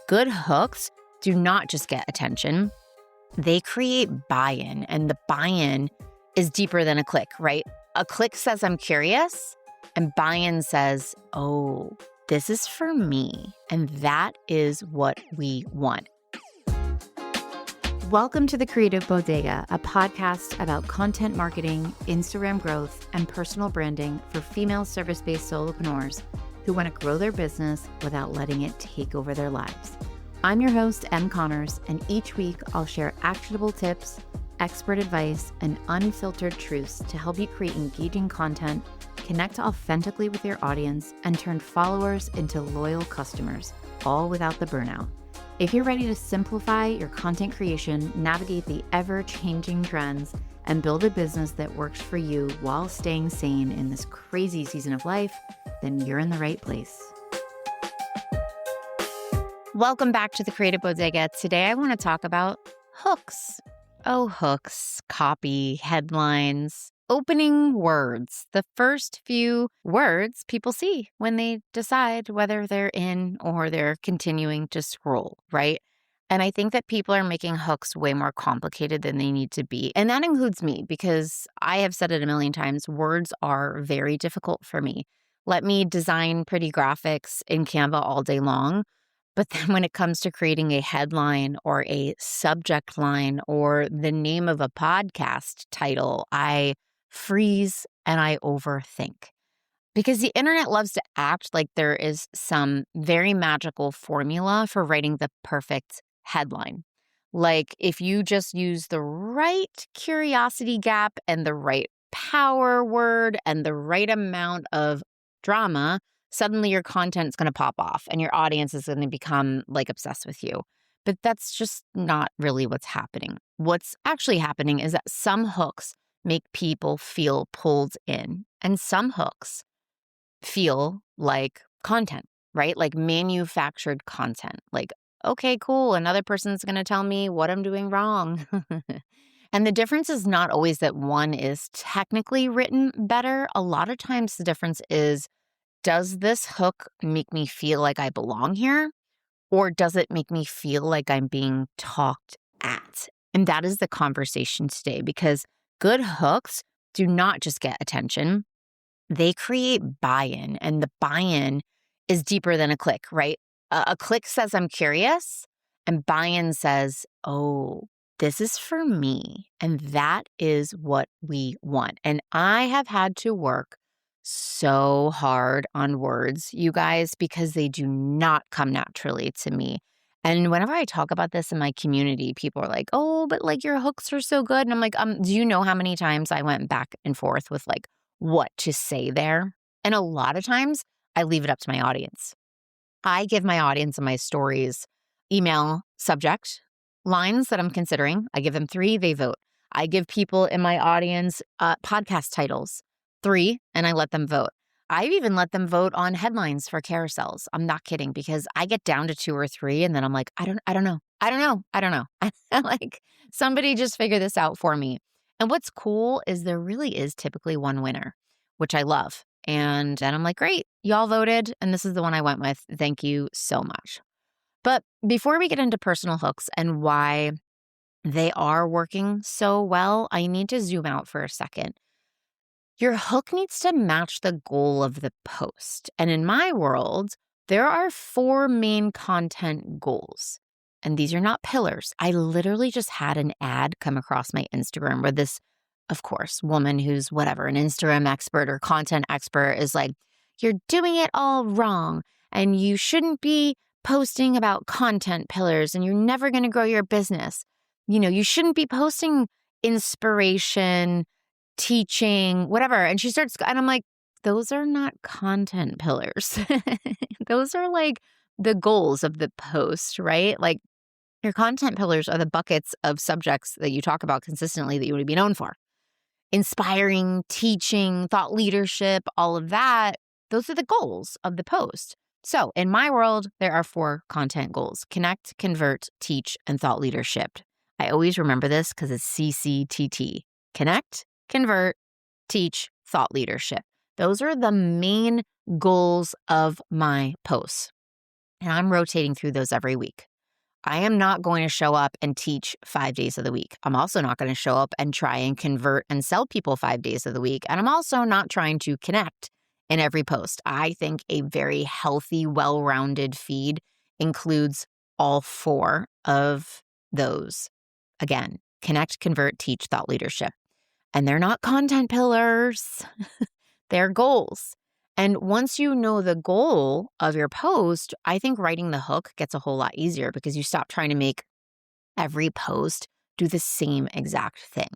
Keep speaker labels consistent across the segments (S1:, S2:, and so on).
S1: Good hooks do not just get attention, they create buy-in, and the buy-in is deeper than a click, right? A click says, I'm curious, and buy-in says, oh, this is for me. And that is what we want. Welcome to the Creative Bodega, a podcast about content marketing, Instagram growth, and personal branding for female service-based solopreneurs who want to grow their business without letting it take over their lives. I'm your host, Em Connors, and each week I'll share actionable tips, expert advice, and unfiltered truths to help you create engaging content, connect authentically with your audience, and turn followers into loyal customers, all without the burnout. If you're ready to simplify your content creation, navigate the ever-changing trends, and build a business that works for you while staying sane in this crazy season of life, then you're in the right place. Welcome back to the Creative Bodega. Today I want to talk about hooks. Oh, hooks, copy, headlines, opening words, the first few words people see when they decide whether they're in or they're continuing to scroll, right? And I think that people are making hooks way more complicated than they need to be. And that includes me because I have said it a million times, words are very difficult for me. Let me design pretty graphics in Canva all day long. But then when it comes to creating a headline or a subject line or the name of a podcast title, I freeze and I overthink. Because the internet loves to act like there is some very magical formula for writing the perfect headline. Like if you just use the right curiosity gap and the right power word and the right amount of drama, suddenly your content's going to pop off and your audience is going to become like obsessed with you. But that's just not really what's happening. What's actually happening is that some hooks make people feel pulled in, and some hooks feel like content, right? Like manufactured content. Like, okay, cool. Another person's going to tell me what I'm doing wrong. And the difference is not always that one is technically written better. A lot of times the difference is, does this hook make me feel like I belong here? Or does it make me feel like I'm being talked at? And that is the conversation today, because good hooks do not just get attention. They create buy-in, and the buy-in is deeper than a click, right? A click says, I'm curious, and buy-in says, oh, this is for me. And that is what we want. And I have had to work so hard on words, you guys, because they do not come naturally to me. And whenever I talk about this in my community, people are like, oh, but like your hooks are so good. And I'm like, do you know how many times I went back and forth with like what to say there? And a lot of times I leave it up to my audience. I give my audience and my stories email subject lines that I'm considering. I give them 3, they vote. I give people in my audience podcast titles, 3, and I let them vote. I've even let them vote on headlines for carousels. I'm not kidding, because I get down to 2 or 3 and then I'm like, I don't know. Like, somebody just figure this out for me. And what's cool is there really is typically one winner, which I love. And then I'm like, great, y'all voted, and this is the one I went with. Thank you so much. But before we get into personal hooks and why they are working so well, I need to zoom out for a second. Your hook needs to match the goal of the post. And in my world, there are 4 main content goals. And these are not pillars. I literally just had an ad come across my Instagram where this, of course, woman who's whatever, an Instagram expert or content expert is like, you're doing it all wrong and you shouldn't be posting about content pillars and you're never going to grow your business. You know, you shouldn't be posting inspiration, teaching, whatever. And she starts, and I'm like, those are not content pillars. Those are like the goals of the post, right? Like your content pillars are the buckets of subjects that you talk about consistently that you want to be known for. Inspiring, teaching, thought leadership, all of that. Those are the goals of the post. So in my world, there are 4 content goals: connect, convert, teach, and thought leadership. I always remember this because it's CCTT. Connect, convert, teach, thought leadership. Those are the main goals of my posts. and I'm rotating through those every week. I am not going to show up and teach 5 days of the week. I'm also not going to show up and try and convert and sell people 5 days of the week. And I'm also not trying to connect in every post. I think a very healthy, well-rounded feed includes all four of those. Again, connect, convert, teach, thought leadership. And they're not content pillars. They're goals. And once you know the goal of your post, I think writing the hook gets a whole lot easier because you stop trying to make every post do the same exact thing.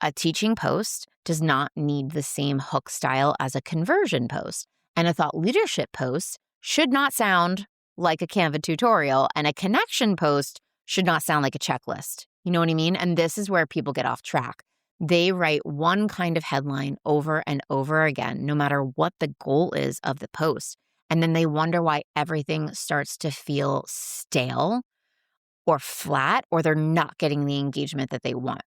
S1: A teaching post does not need the same hook style as a conversion post. And a thought leadership post should not sound like a Canva tutorial. And a connection post should not sound like a checklist. You know what I mean? And this is where people get off track. They write one kind of headline over and over again, no matter what the goal is of the post. And then they wonder why everything starts to feel stale or flat, or they're not getting the engagement that they want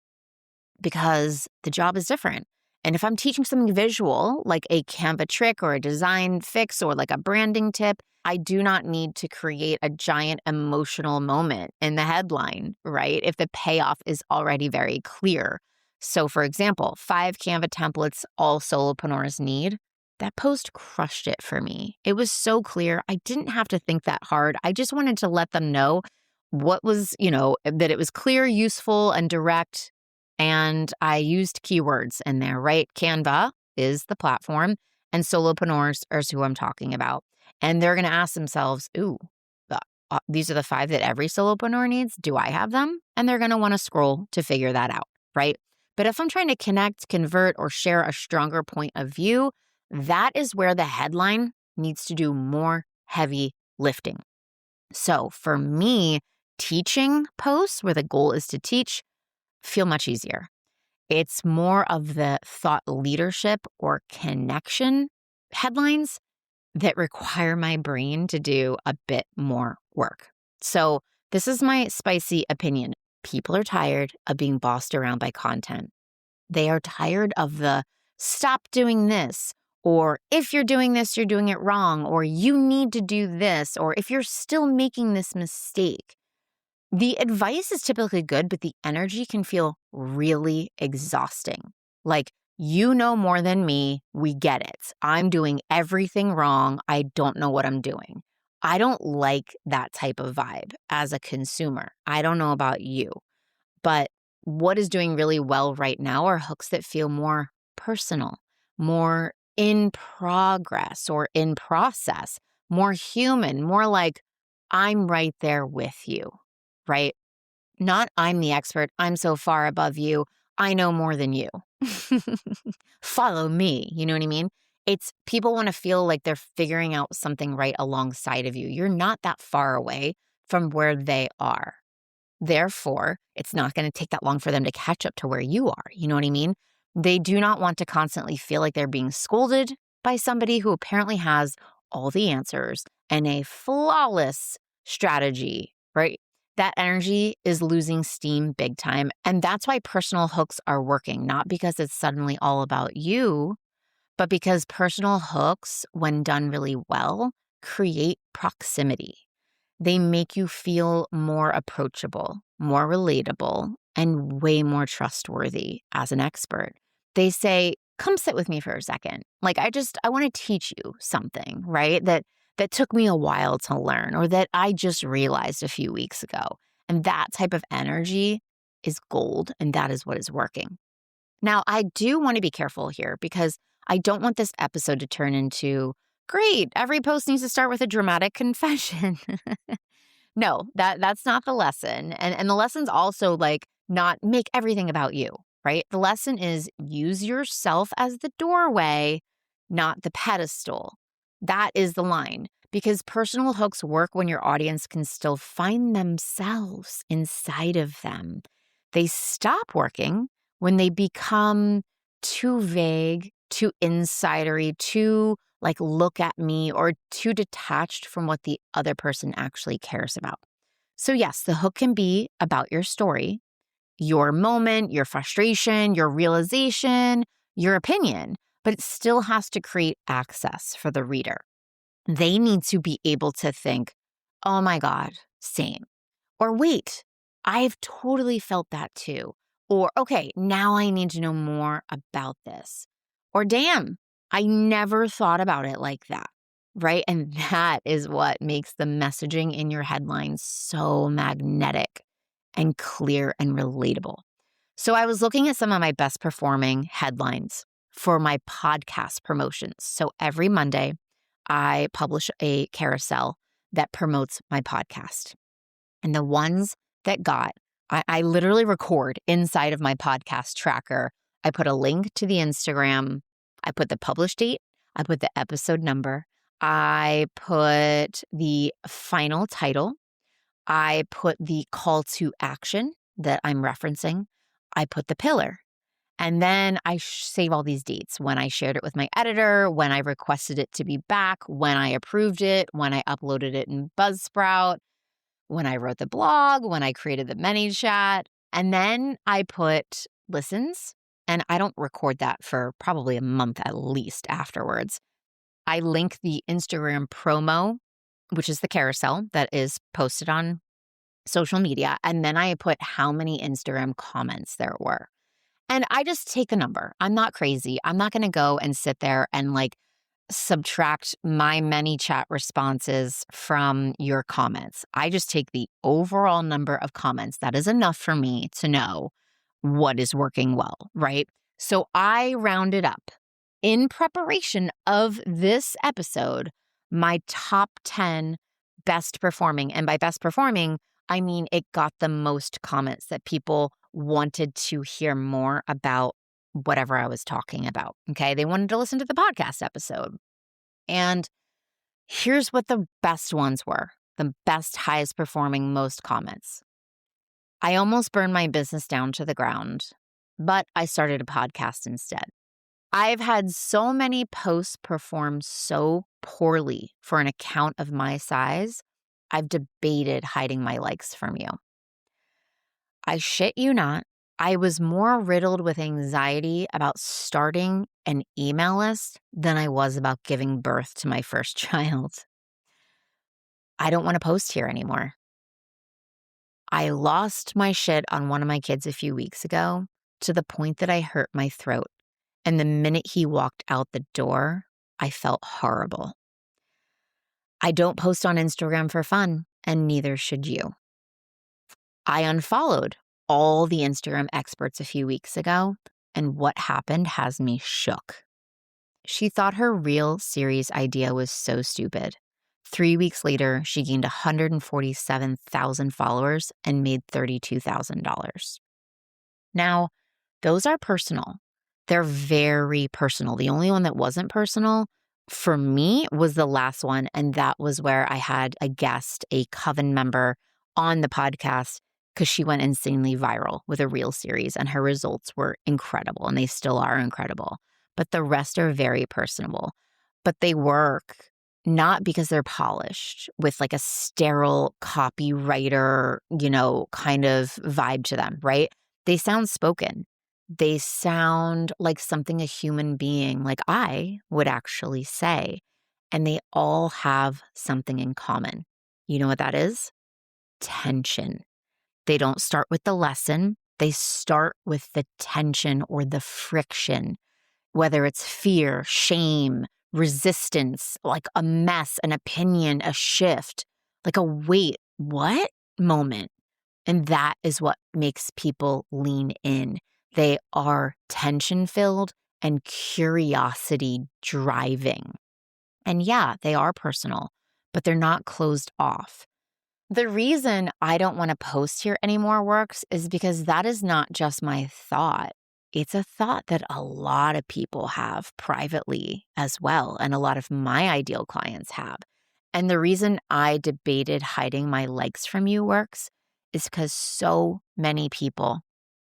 S1: because the job is different. And if I'm teaching something visual, like a Canva trick or a design fix or like a branding tip, I do not need to create a giant emotional moment in the headline, right? If the payoff is already very clear. So for example, 5 Canva templates all solopreneurs need. That post crushed it for me. It was so clear. I didn't have to think that hard. I just wanted to let them know what was, that it was clear, useful, and direct. And I used keywords in there, right? Canva is the platform, and solopreneurs is who I'm talking about. And they're going to ask themselves, these are the 5 that every solopreneur needs. Do I have them? And they're going to want to scroll to figure that out, right? But if I'm trying to connect, convert, or share a stronger point of view, that is where the headline needs to do more heavy lifting. So for me, teaching posts where the goal is to teach feel much easier. It's more of the thought leadership or connection headlines that require my brain to do a bit more work. So this is my spicy opinion. People are tired of being bossed around by content. They are tired of the stop doing this, or if you're doing this, you're doing it wrong, or you need to do this, or if you're still making this mistake. The advice is typically good, but the energy can feel really exhausting. Like, you know more than me. We get it. I'm doing everything wrong. I don't know what I'm doing. I don't like that type of vibe as a consumer. I don't know about you, but what is doing really well right now are hooks that feel more personal, more in progress or in process, more human, more like I'm right there with you, right? Not I'm the expert. I'm so far above you. I know more than you. Follow me. You know what I mean? It's people want to feel like they're figuring out something right alongside of you. You're not that far away from where they are. Therefore, it's not going to take that long for them to catch up to where you are. You know what I mean? They do not want to constantly feel like they're being scolded by somebody who apparently has all the answers and a flawless strategy, right? That energy is losing steam big time. And that's why personal hooks are working, not because it's suddenly all about you, but because personal hooks, when done really well, create proximity. They make you feel more approachable, more relatable, and way more trustworthy as an expert. They say, come sit with me for a second. Like, I want to teach you something, right? That took me a while to learn, or that I just realized a few weeks ago. And that type of energy is gold, and that is what is working. Now, I do want to be careful here because I don't want this episode to turn into, great, every post needs to start with a dramatic confession. No, that's not the lesson. And the lesson's also like not make everything about you, right? The lesson is use yourself as the doorway, not the pedestal. That is the line, because personal hooks work when your audience can still find themselves inside of them. They stop working when they become too vague, too insidery, too like look at me, or too detached from what the other person actually cares about. So yes, the hook can be about your story, your moment, your frustration, your realization, your opinion, but it still has to create access for the reader. They need to be able to think, oh my God, same. Or wait, I've totally felt that too. Or, okay, now I need to know more about this. Or, damn, I never thought about it like that. Right. And that is what makes the messaging in your headlines so magnetic and clear and relatable. So I was looking at some of my best performing headlines for my podcast promotions. So every Monday, I publish a carousel that promotes my podcast. And the ones that I literally record inside of my podcast tracker. I put a link to the Instagram. I put the published date. I put the episode number. I put the final title. I put the call to action that I'm referencing. I put the pillar. And then I save all these dates when I shared it with my editor, when I requested it to be back, when I approved it, when I uploaded it in Buzzsprout, when I wrote the blog, when I created the ManyChat. And then I put listens, and I don't record that for probably a month at least afterwards. I link the Instagram promo, which is the carousel that is posted on social media. And then I put how many Instagram comments there were. And I just take a number. I'm not crazy. I'm not going to go and sit there and subtract my ManyChat responses from your comments. I just take the overall number of comments. That is enough for me to know what is working well, right? So I rounded up in preparation of this episode, my top 10 best performing. And by best performing, I mean it got the most comments that people wanted to hear more about whatever I was talking about. Okay. They wanted to listen to the podcast episode. And here's what the best ones were, the best, highest performing, most comments. I almost burned my business down to the ground, but I started a podcast instead. I've had so many posts perform so poorly for an account of my size, I've debated hiding my likes from you. I shit you not, I was more riddled with anxiety about starting an email list than I was about giving birth to my first child. I don't want to post here anymore. I lost my shit on one of my kids a few weeks ago to the point that I hurt my throat. And the minute he walked out the door, I felt horrible. I don't post on Instagram for fun, and neither should you. I unfollowed all the Instagram experts a few weeks ago, and what happened has me shook. She thought her Reel series idea was so stupid. 3 weeks later, she gained 147,000 followers and made $32,000. Now, those are personal. They're very personal. The only one that wasn't personal for me was the last one, and that was where I had a guest, a Coven member, on the podcast because she went insanely viral with a Reel series, and her results were incredible, and they still are incredible. But the rest are very personable. But they work not because they're polished with a sterile copywriter, kind of vibe to them, right? They sound spoken. They sound like something a human being like I would actually say. And they all have something in common. You know what that is? Tension. They don't start with the lesson. They start with the tension or the friction, whether it's fear, shame, resistance, like a mess, an opinion, a shift, like a wait, what moment. And that is what makes people lean in. They are tension-filled and curiosity driving. And yeah, they are personal, but they're not closed off. The reason I don't want to post here anymore works is because that is not just my thought. It's a thought that a lot of people have privately as well, and a lot of my ideal clients have. And the reason I debated hiding my likes from you works is because so many people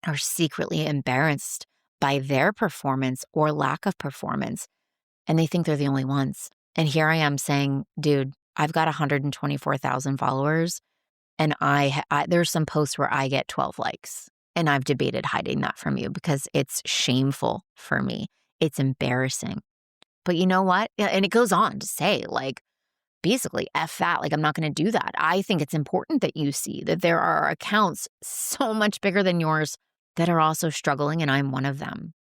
S1: are secretly embarrassed by their performance or lack of performance, and they think they're the only ones. And here I am saying, dude, I've got 124,000 followers, and there's some posts where I get 12 likes, and I've debated hiding that from you because it's shameful for me. It's embarrassing. But you know what? And it goes on to say, basically, F that. Like, I'm not going to do that. I think it's important that you see that there are accounts so much bigger than yours that are also struggling, and I'm one of them.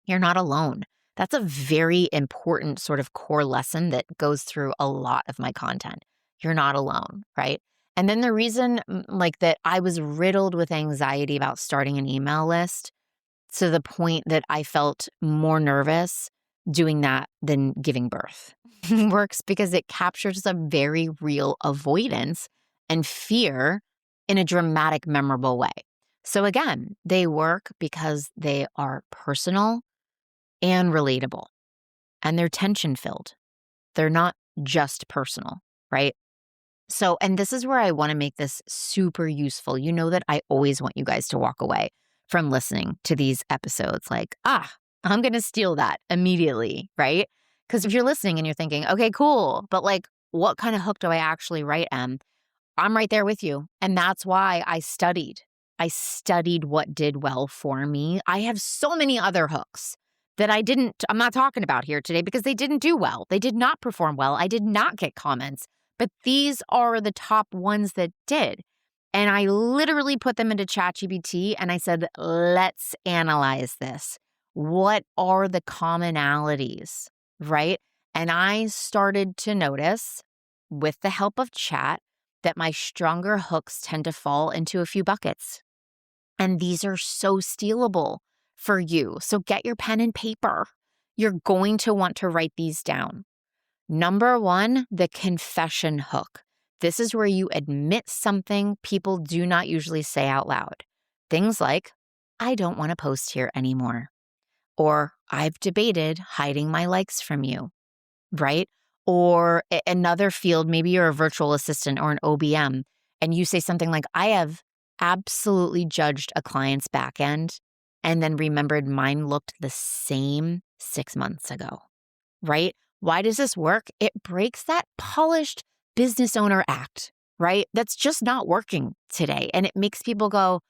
S1: You're not alone. That's a very important sort of core lesson that goes through a lot of my content. You're not alone, right? And then the reason like that I was riddled with anxiety about starting an email list to the point that I felt more nervous doing that than giving birth works because it captures a very real avoidance and fear in a dramatic, memorable way. So again, they work because they are personal and relatable, and they're tension filled. They're not just personal, right? So, and this is where I want to make this super useful. You know that I always want you guys to walk away from listening to these episodes like, I'm going to steal that immediately, right? Because if you're listening and you're thinking, okay, cool, but like, what kind of hook do I actually write, Em? I'm right there with you. And that's why I studied. I studied what did well for me. I have so many other hooks that I'm not talking about here today because they didn't do well. They did not perform well. I did not get comments, but these are the top ones that did. And I literally put them into ChatGPT and I said, let's analyze this. What are the commonalities, right? And I started to notice with the help of chat that my stronger hooks tend to fall into a few buckets. And these are so stealable for you. So get your pen and paper. You're going to want to write these down. Number one, the confession hook. This is where you admit something people do not usually say out loud. Things like, I don't want to post here anymore. Or I've debated hiding my likes from you, right? Or another field, maybe you're a virtual assistant or an OBM, and you say something like, I have absolutely judged a client's back end and then remembered mine looked the same 6 months ago, right? Why does this work? It breaks that polished business owner act, right? That's just not working today. And it makes people go,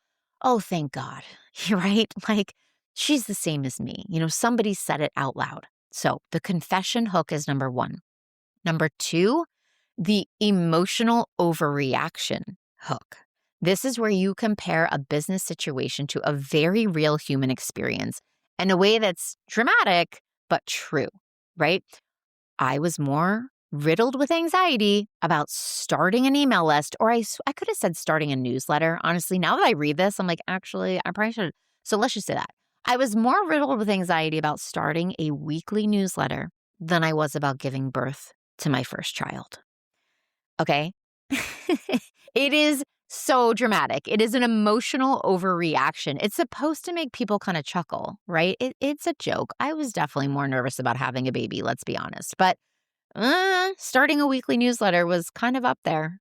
S1: oh, thank God, right? Like, she's the same as me. Somebody said it out loud. So the confession hook is number one. Number two, the emotional overreaction hook. This is where you compare a business situation to a very real human experience in a way that's dramatic, but true, right? I was more riddled with anxiety about starting an email list, or I could have said starting a newsletter. Honestly, now that I read this, I'm like, actually, I probably should. So let's just say that. I was more riddled with anxiety about starting a weekly newsletter than I was about giving birth to my first child. Okay? It is so dramatic. It is an emotional overreaction. It's supposed to make people kind of chuckle, right? It's a joke. I was definitely more nervous about having a baby, let's be honest. But starting a weekly newsletter was kind of up there.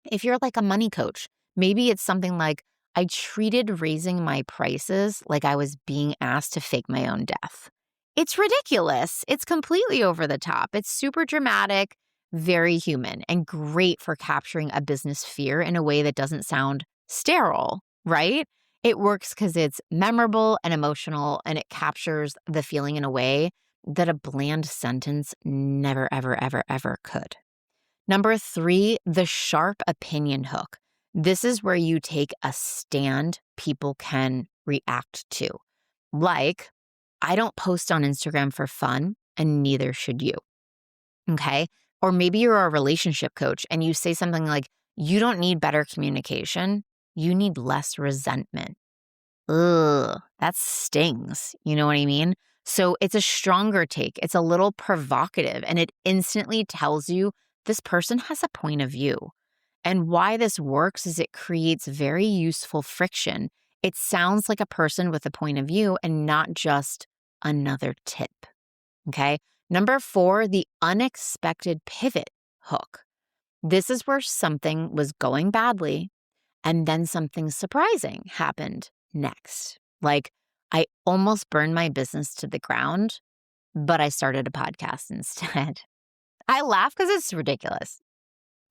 S1: If you're like a money coach, maybe it's something like, I treated raising my prices like I was being asked to fake my own death. It's ridiculous. It's completely over the top. It's super dramatic, very human, and great for capturing a business fear in a way that doesn't sound sterile, right? It works because it's memorable and emotional, and it captures the feeling in a way that a bland sentence never, ever, ever, ever could. Number three, the sharp opinion hook. This is where you take a stand people can react to. Like, I don't post on Instagram for fun, and neither should you. Okay? Or maybe you're a relationship coach and you say something like, you don't need better communication, you need less resentment. Ugh, that stings. You know what I mean? So it's a stronger take. It's a little provocative, and it instantly tells you this person has a point of view. And why this works is it creates very useful friction. It sounds like a person with a point of view and not just another tip. Okay. Number four, the unexpected pivot hook. This is where something was going badly and then something surprising happened next. Like, I almost burned my business to the ground, but I started a podcast instead. I laugh because it's ridiculous.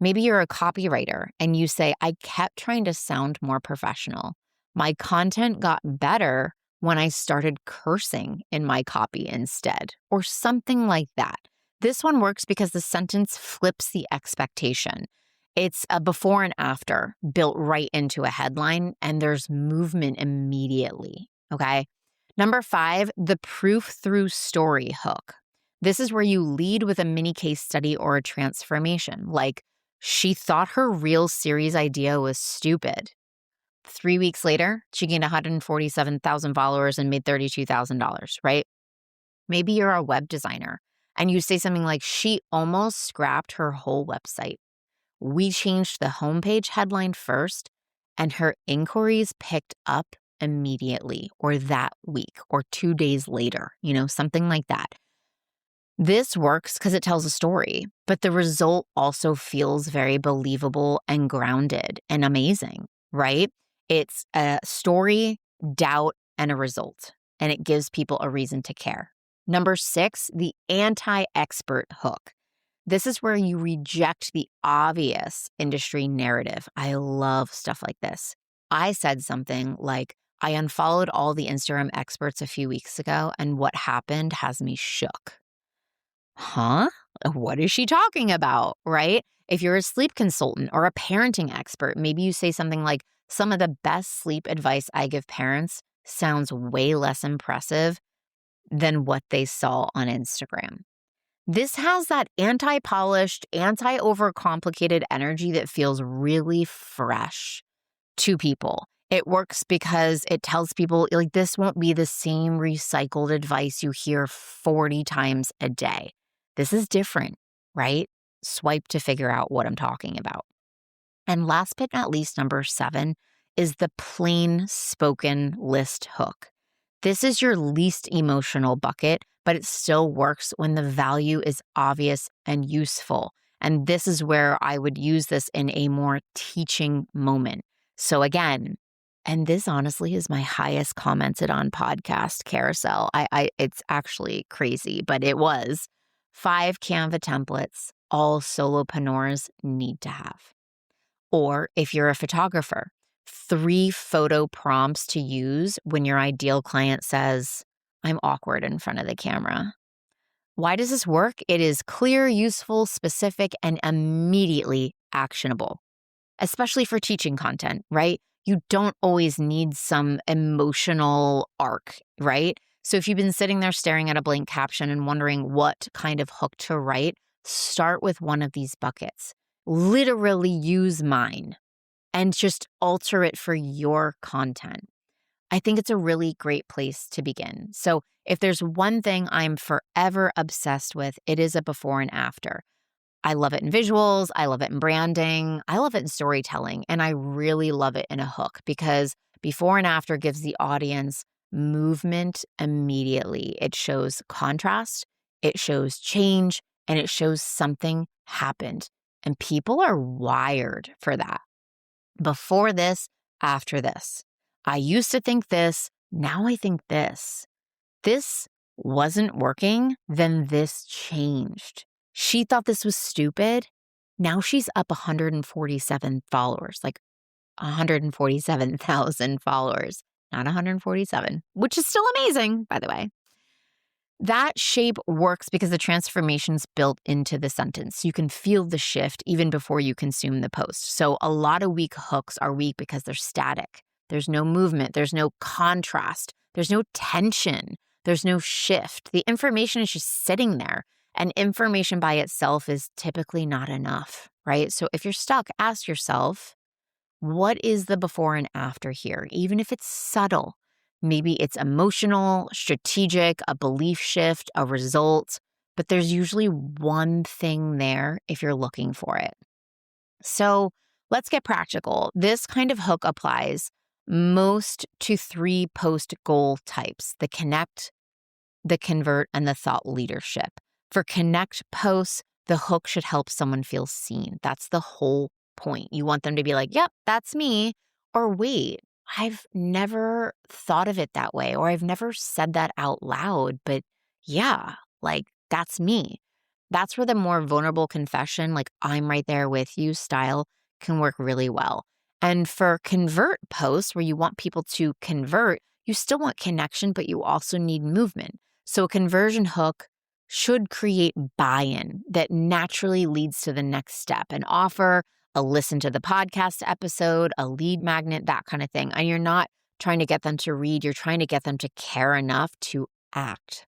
S1: Maybe you're a copywriter and you say, I kept trying to sound more professional. My content got better when I started cursing in my copy instead, or something like that. This one works because the sentence flips the expectation. It's a before and after built right into a headline, and there's movement immediately. Okay. Number 5, the proof through story hook. This is where you lead with a mini case study or a transformation. Like, she thought her real series idea was stupid. 3 weeks later, she gained 147,000 followers and made $32,000, right? Maybe you're a web designer and you say something like, she almost scrapped her whole website. We changed the homepage headline first, and her inquiries picked up immediately, or that week, or 2 days later, something like that. This works because it tells a story, but the result also feels very believable and grounded and amazing, right? It's a story, doubt, and a result, and it gives people a reason to care. Number 6, the anti-expert hook. This is where you reject the obvious industry narrative. I love stuff like this. I said something like, I unfollowed all the Instagram experts a few weeks ago, and what happened has me shook. Huh? What is she talking about, right? If you're a sleep consultant or a parenting expert, maybe you say something like, some of the best sleep advice I give parents sounds way less impressive than what they saw on Instagram. This has that anti-polished, anti-overcomplicated energy that feels really fresh to people. It works because it tells people, like, this won't be the same recycled advice you hear 40 times a day. This is different, right? Swipe to figure out what I'm talking about. And last but not least, number 7 is the plain spoken list hook. This is your least emotional bucket, but it still works when the value is obvious and useful. And this is where I would use this in a more teaching moment. So again, and this honestly is my highest commented on podcast carousel. It's actually crazy, but it was 5 Canva templates all solopreneurs need to have. Or if you're a photographer, 3 photo prompts to use when your ideal client says, I'm awkward in front of the camera. Why does this work? It is clear, useful, specific, and immediately actionable, especially for teaching content, right? You don't always need some emotional arc, right? So if you've been sitting there staring at a blank caption and wondering what kind of hook to write, start with one of these buckets. Literally use mine and just alter it for your content. I think it's a really great place to begin. So if there's one thing I'm forever obsessed with, it is a before and after. I love it in visuals. I love it in branding. I love it in storytelling. And I really love it in a hook because before and after gives the audience movement immediately. It shows contrast, it shows change, and it shows something happened. And people are wired for that. Before this, after this. I used to think this, now I think this. This wasn't working, then this changed. She thought this was stupid. Now she's up 147 followers, like 147,000 followers, not 147, which is still amazing, by the way. That shape works because the transformation's built into the sentence. You can feel the shift even before you consume the post. So a lot of weak hooks are weak because they're static. There's no movement. There's no contrast. There's no tension. There's no shift. The information is just sitting there. And information by itself is typically not enough, right? So if you're stuck, ask yourself, what is the before and after here? Even if it's subtle. Maybe it's emotional, strategic, a belief shift, a result, but there's usually one thing there if you're looking for it. So let's get practical. This kind of hook applies most to 3 post goal types: the connect, the convert, and the thought leadership. For connect posts, the hook should help someone feel seen. That's the whole point. You want them to be like, yep, that's me. Or wait, I've never thought of it that way, or I've never said that out loud, but yeah, like that's me. That's where the more vulnerable confession, like I'm right there with you style, can work really well. And for convert posts where you want people to convert, you still want connection, but you also need movement. So a conversion hook should create buy-in that naturally leads to the next step, an offer, a listen to the podcast episode, a lead magnet, that kind of thing. And you're not trying to get them to read, you're trying to get them to care enough to act.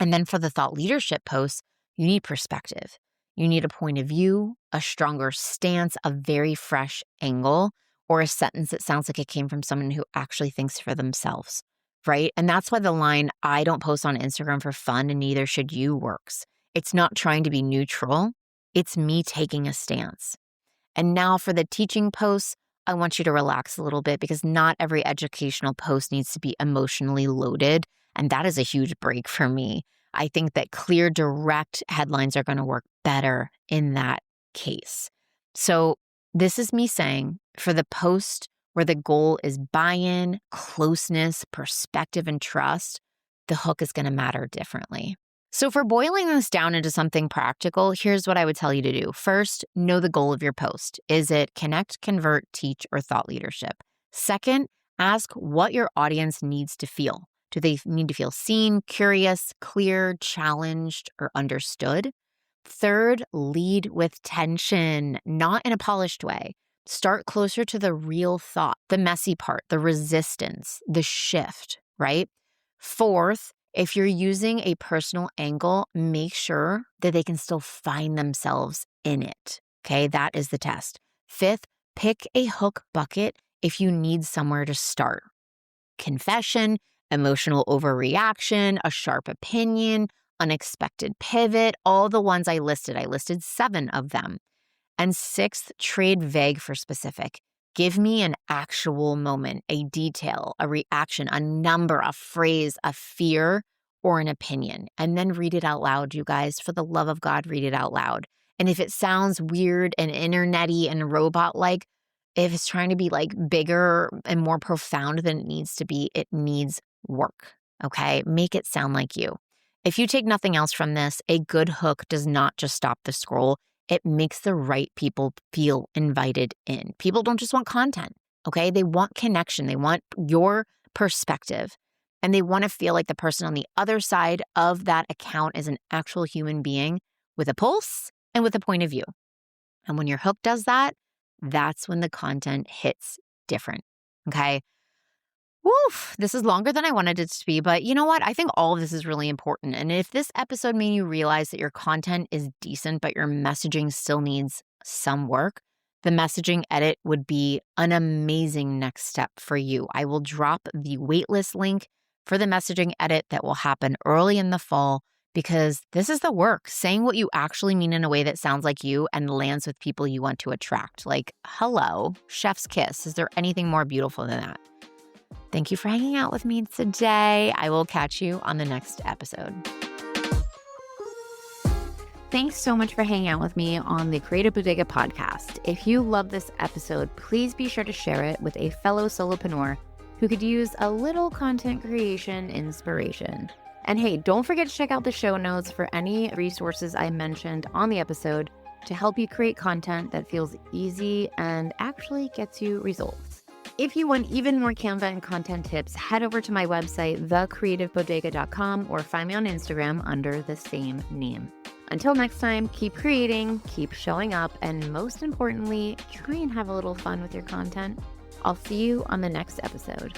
S1: And then for the thought leadership posts, you need perspective. You need a point of view, a stronger stance, a very fresh angle, or a sentence that sounds like it came from someone who actually thinks for themselves, right? And that's why the line, I don't post on Instagram for fun and neither should you, works. It's not trying to be neutral. It's me taking a stance. And now for the teaching posts, I want you to relax a little bit because not every educational post needs to be emotionally loaded. And that is a huge break for me. I think that clear, direct headlines are going to work better in that case. So this is me saying for the post where the goal is buy-in, closeness, perspective, and trust, the hook is going to matter differently. So for boiling this down into something practical, here's what I would tell you to do. First, know the goal of your post. Is it connect, convert, teach, or thought leadership? Second, ask what your audience needs to feel. Do they need to feel seen, curious, clear, challenged, or understood? Third, lead with tension, not in a polished way. Start closer to the real thought, the messy part, the resistance, the shift, right? Fourth, if you're using a personal angle, make sure that they can still find themselves in it. Okay, that is the test. Fifth, pick a hook bucket if you need somewhere to start. Confession, emotional overreaction, a sharp opinion, unexpected pivot, all the ones I listed. I listed 7 of them. And sixth, trade vague for specific. Give me an actual moment, a detail, a reaction, a number, a phrase, a fear, or an opinion. And then read it out loud, you guys. For the love of God, read it out loud. And if it sounds weird and internet-y and robot-like, if it's trying to be like bigger and more profound than it needs to be, it needs work, okay? Make it sound like you. If you take nothing else from this, a good hook does not just stop the scroll. It makes the right people feel invited in. People don't just want content, okay? They want connection. They want your perspective. And they want to feel like the person on the other side of that account is an actual human being with a pulse and with a point of view. And when your hook does that, that's when the content hits different, okay? Woof, this is longer than I wanted it to be, but you know what? I think all of this is really important. And if this episode made you realize that your content is decent, but your messaging still needs some work, the messaging edit would be an amazing next step for you. I will drop the waitlist link for the messaging edit that will happen early in the fall because this is the work, saying what you actually mean in a way that sounds like you and lands with people you want to attract. Like, hello, chef's kiss. Is there anything more beautiful than that? Thank you for hanging out with me today. I will catch you on the next episode. Thanks so much for hanging out with me on the Creative Bodega podcast. If you love this episode, please be sure to share it with a fellow solopreneur who could use a little content creation inspiration. And hey, don't forget to check out the show notes for any resources I mentioned on the episode to help you create content that feels easy and actually gets you results. If you want even more Canva and content tips, head over to my website, thecreativebodega.com, or find me on Instagram under the same name. Until next time, keep creating, keep showing up, and most importantly, try and have a little fun with your content. I'll see you on the next episode.